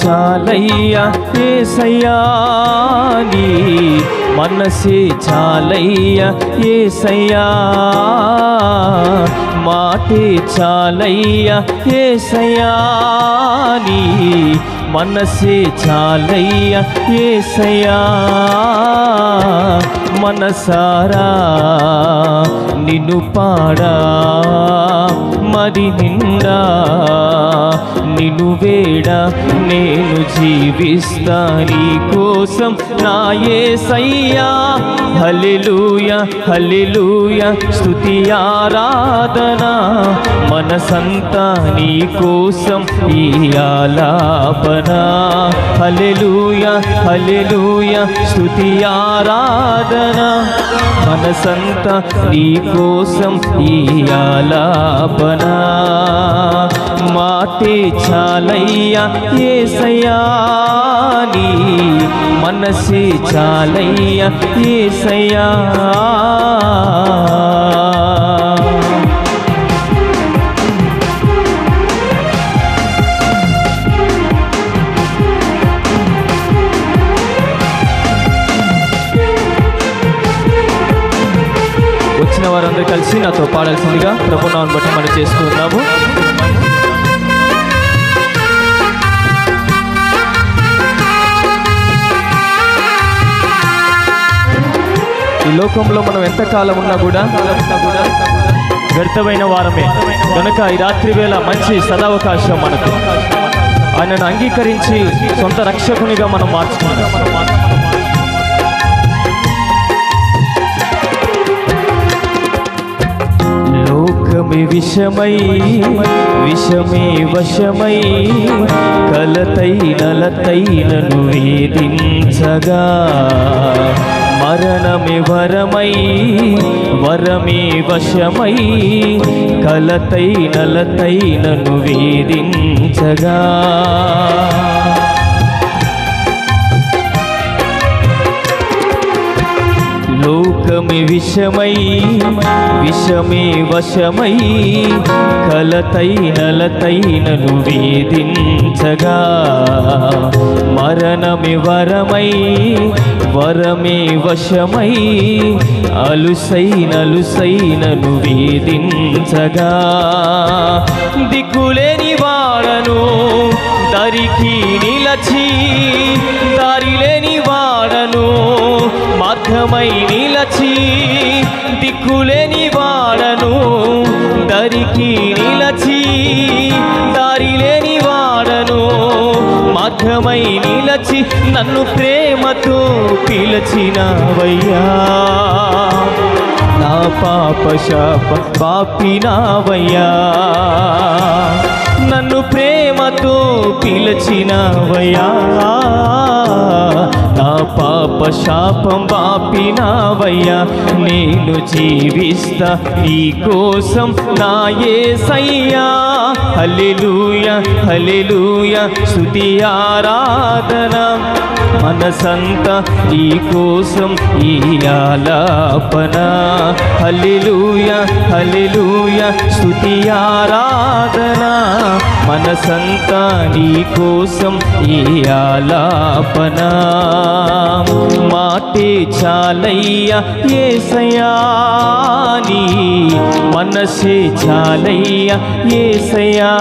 చాలయ్యా యేసయ్యా నీ మనసే చాలయ్యా యేసయ్యా మాటే చాలయ్యా యేసయ్యా నీ మనసే చాలయ్యా యేసయ్యా మనసారా నిన్ను పాడా మరి నిండా నిన్ను వేడా నేను జీవిస్తా నీ కోసం నా యేసయ్యా హల్లెలూయా హల్లెలూయా స్తుతి ఆరాధన మనసంతా నీ కోసం ఈ ఆలాపన హల్లెలూయా హల్లెలూయా స్తుతి ఆరాధన మనసంతా నీ కోసం ఈ ఆలాపన మాటే చాలయ్యా యేసయ్యా నీ మనసే చాలయ్యా యేసయ్యా వచ్చిన వారందరూ కలిసి నాతో పాడాల్సిందిగా ప్రభునామమును బట్టి మనం చేసుకుంటున్నాము. ఈ లోకంలో మనం ఎంతకాలం ఉన్నా కూడా వ్యర్థమైన వారమే కనుక ఈ రాత్రి వేళ మంచి సదావకాశం మనకు. ఆయనను అంగీకరించి సొంత రక్షకునిగా మనం మార్చుకున్నాం. లోకమే విషమై విషమే వశమై కలతై నలతై నన్ను వేధించగా మరణమే వరమై వరమే వశమై కలతై నలతై నన్ను వేధించగా లోకమే విషమై విషమే వశమై కలతై నలతై నన్ను వేధించగా మరణమే వరమై వరమే వశమై అలుసై నలుసై నన్ను వేధించగా దిక్కులేని వాడను దరికి నిలచి దారిలేని వాడను మార్గమై నిలచి దిక్కులేని వాడను దరికి నిలచి దారిలేని వాడను మార్గమై నిలచి నన్ను ప్రేమతో పిలచినవయ్యా నా పాప శాప పాపినావయ్యా నన్ను ప్రేమతో పిలచినవయ్యా నా పాప శాపం పాపినావయ్యా నేను జీవిస్తా నీ కోసం నా యేసయ్యా హల్లెలూయా హల్లెలూయా స్తుతి ఆరాధన మనసంతా నీ కోసం ఈ ఆలాపన హల్లెలూయా హల్లెలూయా స్తుతి ఆరాధన మనసంతా నీ కోసం ఈ ఆలాపన మాటే చాలయ్యా యేసయ్యా నీ మనసే చాలయ్యా యేసయ్యా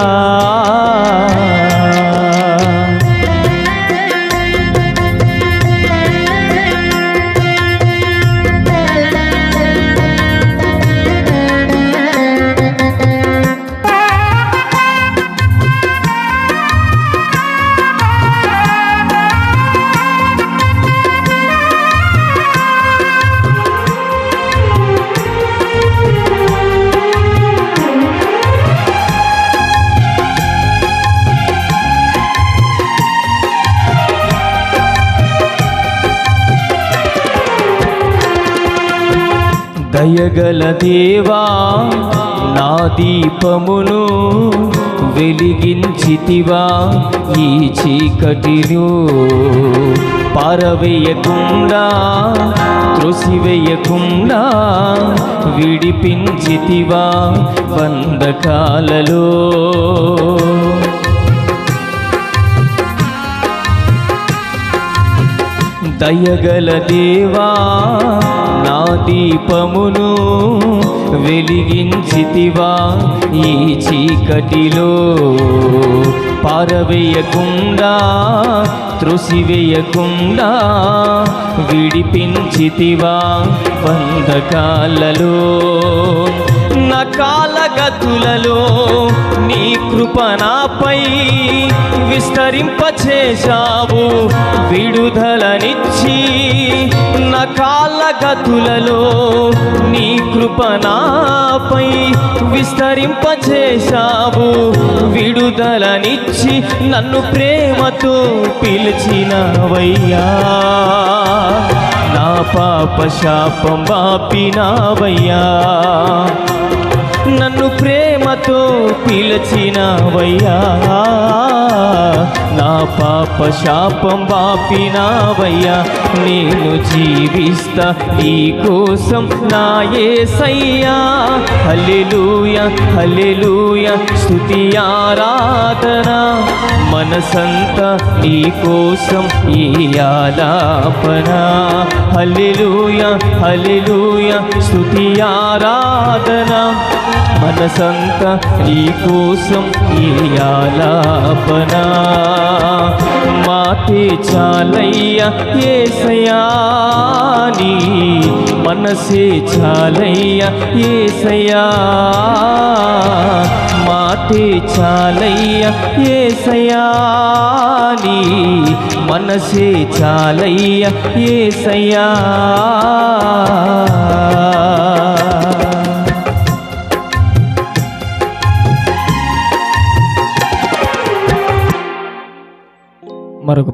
దయగల దేవా నా దీపమును వెలిగించితివా ఈ చీకటిను పారవేయకుండా త్రోసివేయకుండా విడిపించితివా బంధకాలలో దయగల దేవా నా దీపమును వెలిగించితివా ఈ చీకటిలో పారవేయకుండా త్రోసివేయకుండా విడిపించితివా బంధకాలలో నా కాలగతులలో నీ కృప నాపై విస్తరింపచేశావు విడుదలనిచ్చి నా కాలగతులలో నీ కృప నాపై విస్తరింపచేశావు విడుదలనిచ్చి నన్ను ప్రేమతో పిలిచినవయ్యా నా పాప శాపం బాపినావయ్యా నన్ను ప్రేమతో పిలిచినవయ్యా నా పాప శాపం బాపినావయ్యా నేను జీవిస్తా నీ కోసం నా యేసయ్యా హల్లెలూయా హల్లెలూయా స్తుతి ఆరాధన మనసంతా నీ కోసం ఈ ఆలాపన హల్లెలూయా హల్లెలూయా స్తుతి ఆరాధన మనసంతా నీ కోసం ఈ ఆలాపన మాటే చాలయ్యా యేసయ్యా నీ మనసే చాలయ్యా యేసయ్యా మాటే చాలయ్యా యేసయ్యా నీ మనసే చాలయ్యా యేసయ్యా మరొక